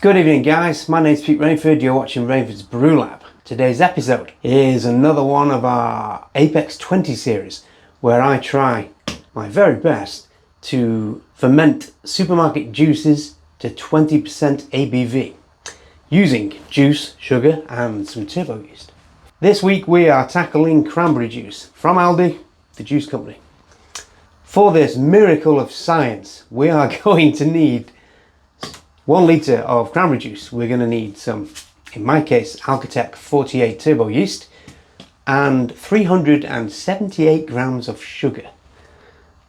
Good evening guys, my name's Pete Rainford, you're watching Rainford's Brew Lab. Today's episode is another one of our Apex 20 series where I try my very best to ferment supermarket juices to 20% ABV using juice, sugar and some turbo yeast. This week we are tackling cranberry juice from Aldi, the juice company. For this miracle of science, we are going to need 1 litre of cranberry juice. We're going to need some, in my case, Alcotec 48 turbo yeast and 378 grams of sugar.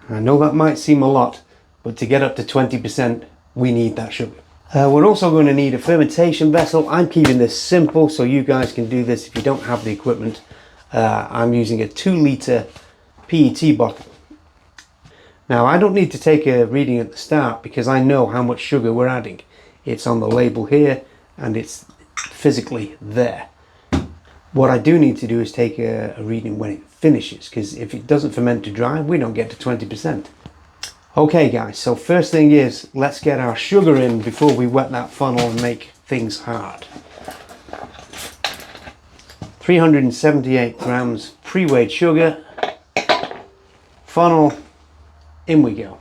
I know that might seem a lot, but to get up to 20%, we need that sugar. We're also going to need a fermentation vessel. I'm keeping this simple so you guys can do this if you don't have the equipment. I'm using a 2 litre PET bottle. Now I don't need to take a reading at the start because I know how much sugar we're adding. It's on the label here and it's physically there. What I do need to do is take a reading when it finishes, because if it doesn't ferment to dry, we don't get to 20%. Okay guys, so first thing is, let's get our sugar in before we wet that funnel and make things hard. 378 grams pre-weighed sugar, funnel, in we go.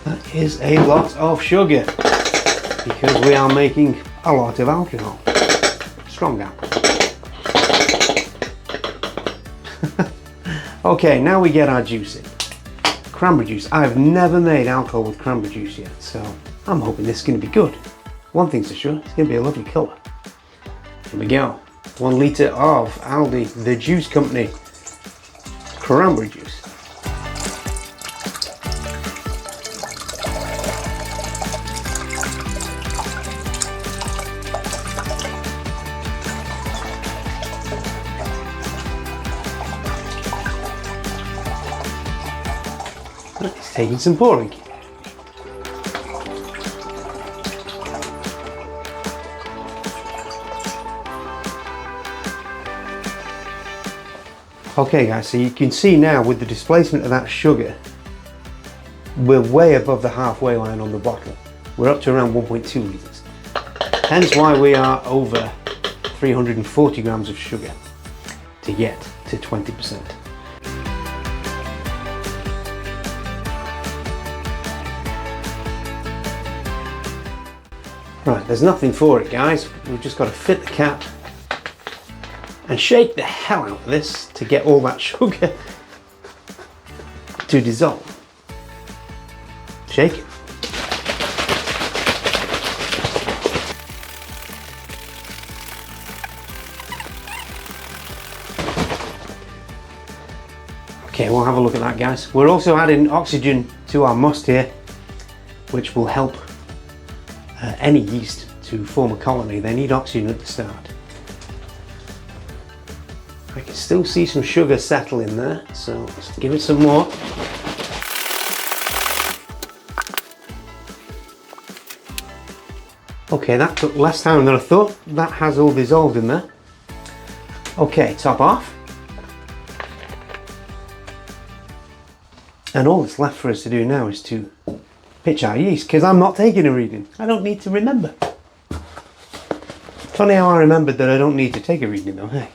That is a lot of sugar because we are making a lot of alcohol, strong alcohol. Okay, now we get our juice in. Cranberry juice. I've never made alcohol with cranberry juice yet, so I'm hoping this is going to be good. One thing's for sure, it's going to be a lovely colour. Here we go. 1 litre of Aldi, the juice company, cranberry juice. It's taking some pouring. Okay guys, so you can see now with the displacement of that sugar, we're way above the halfway line on the bottle. We're up to around 1.2 litres. Hence why we are over 340 grams of sugar to get to 20%. Right, there's nothing for it guys, we've just got to fit the cap and shake the hell out of this to get all that sugar to dissolve. Shake it. Okay, we'll have a look at that guys. We're also adding oxygen to our must here, which will help any yeast to form a colony. They need oxygen at the start. I can still see some sugar settle in there, so let's give it some more. Okay, that took less time than I thought. That has all dissolved in there. Okay, top off. And all that's left for us to do now is to pitch our yeast, because I'm not taking a reading. I don't need to remember. Funny how I remembered that I don't need to take a reading though, hey?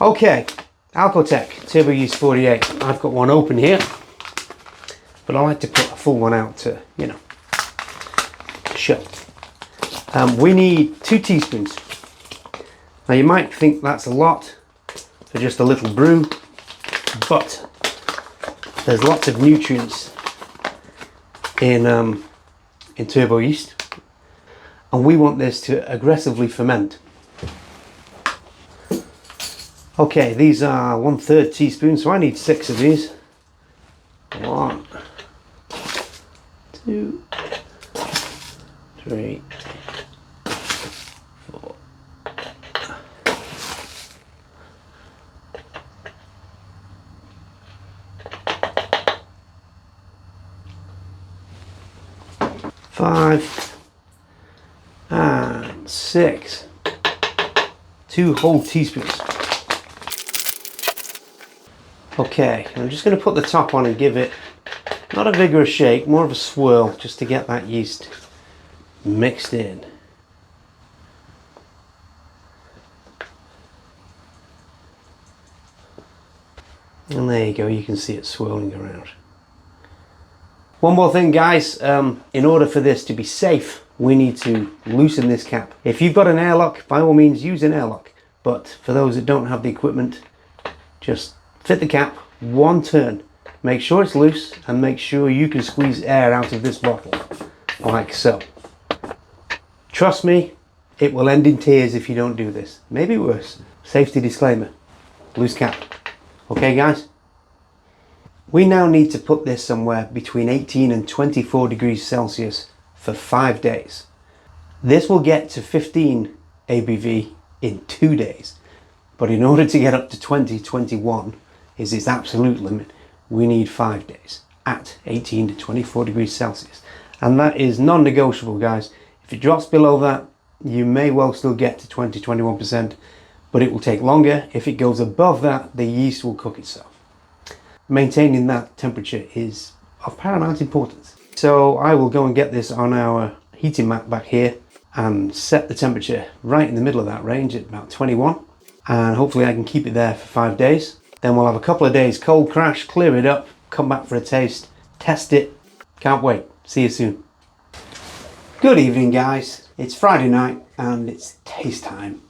Okay, Alcotec Turbo Yeast 48. I've got one open here, but I like to put a full one out to, you know, show. We need 2 teaspoons. Now you might think that's a lot for just a little brew, but there's lots of nutrients in turbo yeast, and we want this to aggressively ferment. Okay, these are 1/3 teaspoons, so I need 6 of these. 1, 2, 3, 4. 5, and 6. 2 whole teaspoons. Okay, I'm just going to put the top on and give it not a vigorous shake, more of a swirl, just to get that yeast mixed in. And there you go, you can see it swirling around. One more thing, guys, in order for this to be safe, we need to loosen this cap. If you've got an airlock, by all means use an airlock, but for those that don't have the equipment, just fit the cap, one turn, make sure it's loose, and make sure you can squeeze air out of this bottle, like so. Trust me, it will end in tears if you don't do this. Maybe worse. Safety disclaimer, loose cap. Okay guys? We now need to put this somewhere between 18 and 24 degrees Celsius for 5 days. This will get to 15 ABV in 2 days, but in order to get up to 20, 21 is its absolute limit, we need 5 days at 18 to 24 degrees Celsius. And that is non-negotiable, guys. If it drops below that, you may well still get to 20, 21%, but it will take longer. If it goes above that, the yeast will cook itself. Maintaining that temperature is of paramount importance. So I will go and get this on our heating mat back here and set the temperature right in the middle of that range at about 21, and hopefully I can keep it there for 5 days. Then we'll have a couple of days cold crash, clear it up, come back for a taste, test it. Can't wait. See you soon. Good evening, guys. It's Friday night and it's taste time.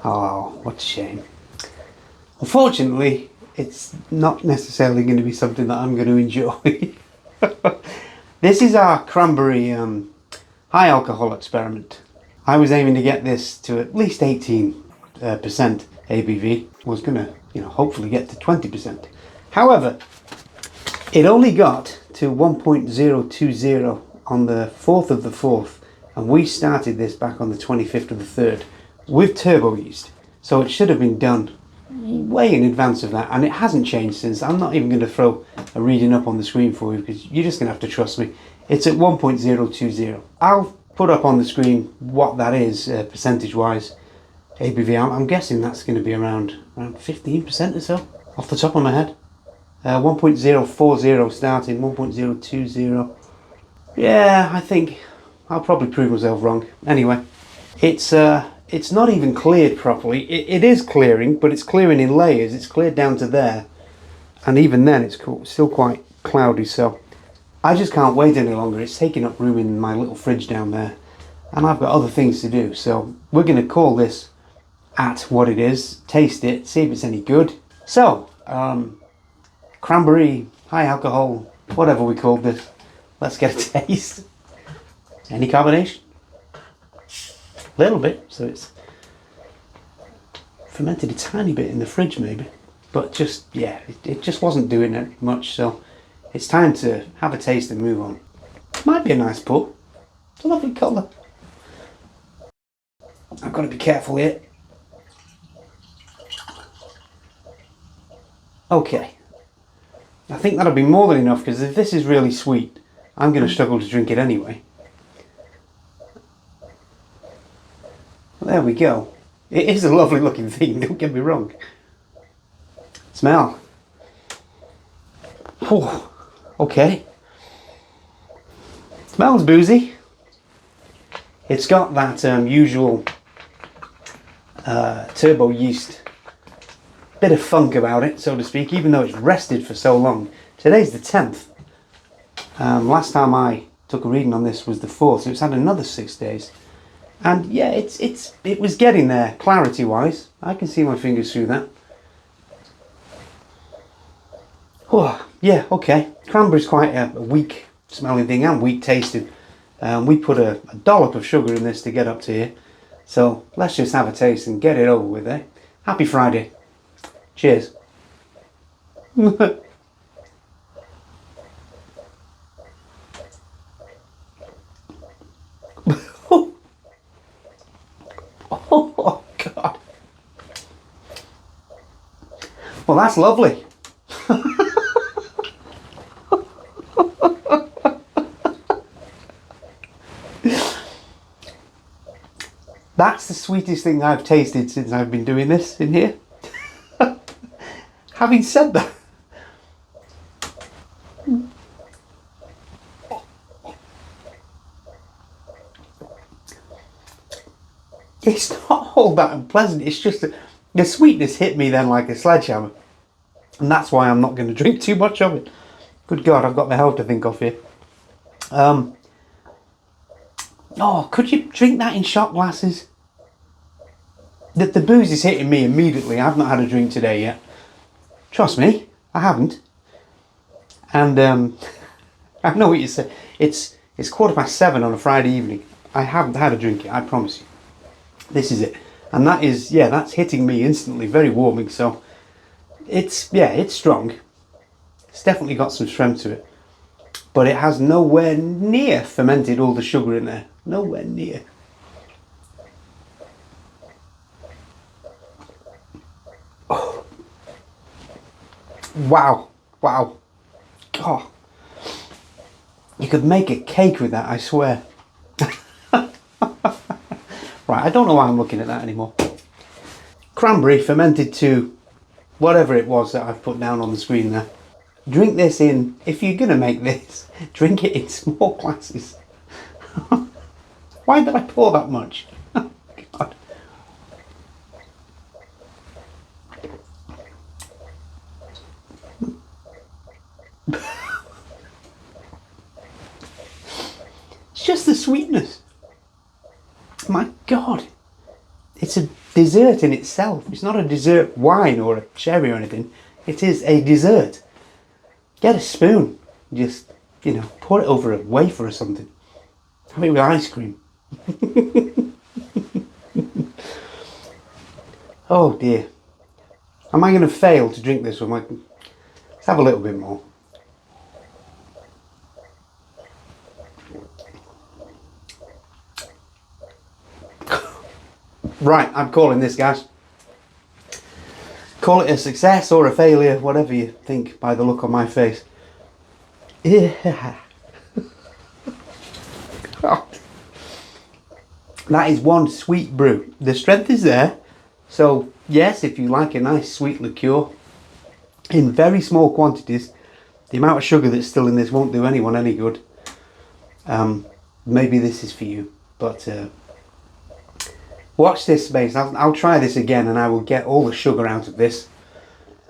Oh, what a shame. Unfortunately, it's not necessarily going to be something that I'm going to enjoy. This is our cranberry high alcohol experiment. I was aiming to get this to at least 18% ABV. Was going to, hopefully get to 20%. However, it only got to 1.020 on the 4th of the 4th, and we started this back on the 25th of the 3rd with turbo yeast. So it should have been done way in advance of that, and it hasn't changed since. I'm not even going to throw a reading up on the screen for you because you're just going to have to trust me. It's at 1.020. I'll put up on the screen what that is percentage wise. ABV, I'm guessing that's going to be around 15% or so off the top of my head. 1.040 starting, 1.020. Yeah, I think I'll probably prove myself wrong. Anyway, it's not even cleared properly. It is clearing, but it's clearing in layers. It's cleared down to there, and even then it's still quite cloudy. So I just can't wait any longer. It's taking up room in my little fridge down there, and I've got other things to do. So we're going to call this at what it is, taste it, see if it's any good. So cranberry, high alcohol, whatever we called this. Let's get a taste. Any carbonation? A little bit, so it's fermented a tiny bit in the fridge maybe, but just, yeah, it just wasn't doing it much, so it's time to have a taste and move on. Might be a nice pull. It's a lovely colour. I've got to be careful here. Okay, I think that'll be more than enough, because if this is really sweet, I'm going to struggle to drink it anyway. Well, there we go. It is a lovely looking thing, don't get me wrong. Smell. Oh, okay. Smells boozy. It's got that usual turbo yeast bit of funk about it, so to speak, even though it's rested for so long. Today's the 10th. Last time I took a reading on this was the 4th, so it's had another 6 days. And yeah, it was getting there, clarity wise. I can see my fingers through that. Oh, yeah, okay. Cranberry's quite a weak smelling thing and weak tasting. We put a dollop of sugar in this to get up to here. So let's just have a taste and get it over with, eh? Happy Friday. Cheers. Oh God. Well, that's lovely. That's the sweetest thing I've tasted since I've been doing this in here. Having said that, it's not all that unpleasant. It's just that the sweetness hit me then like a sledgehammer. And that's why I'm not going to drink too much of it. Good God, I've got my health to think of here. Oh, could you drink that in shot glasses? The booze is hitting me immediately. I've not had a drink today yet. Trust me, I haven't. And I know what you say. It's 7:15 on a Friday evening. I haven't had a drink yet, I promise you. This is it. And that is, yeah, that's hitting me instantly, very warming. So it's strong. It's definitely got some strength to it. But it has nowhere near fermented all the sugar in there. Nowhere near. Oh. Wow. Wow. God. You could make a cake with that, I swear. Right, I don't know why I'm looking at that anymore. Cranberry fermented to whatever it was that I've put down on the screen there. Drink this in, if you're going to make this, drink it in small glasses. Why did I pour that much? Oh, God. It's just the sweetness. My God. It's a dessert in itself. It's not a dessert wine or a cherry or anything. It is a dessert. Get a spoon. Just, pour it over a wafer or something. Have it with ice cream. Oh dear. Am I going to fail to drink this one? Let's have a little bit more. Right, I'm calling this, guys. Call it a success or a failure, whatever you think by the look on my face. Yeah. God. That is one sweet brew. The strength is there. So, yes, if you like a nice sweet liqueur, in very small quantities, the amount of sugar that's still in this won't do anyone any good. Maybe this is for you, but watch this space. I'll try this again and I will get all the sugar out of this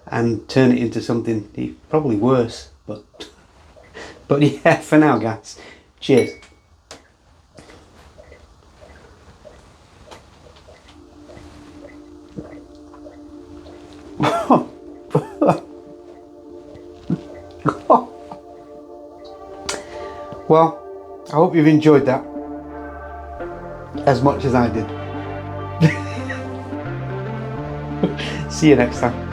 and turn it into something probably worse. But yeah, for now, guys, cheers. Well, I hope you've enjoyed that as much as I did. See you next time.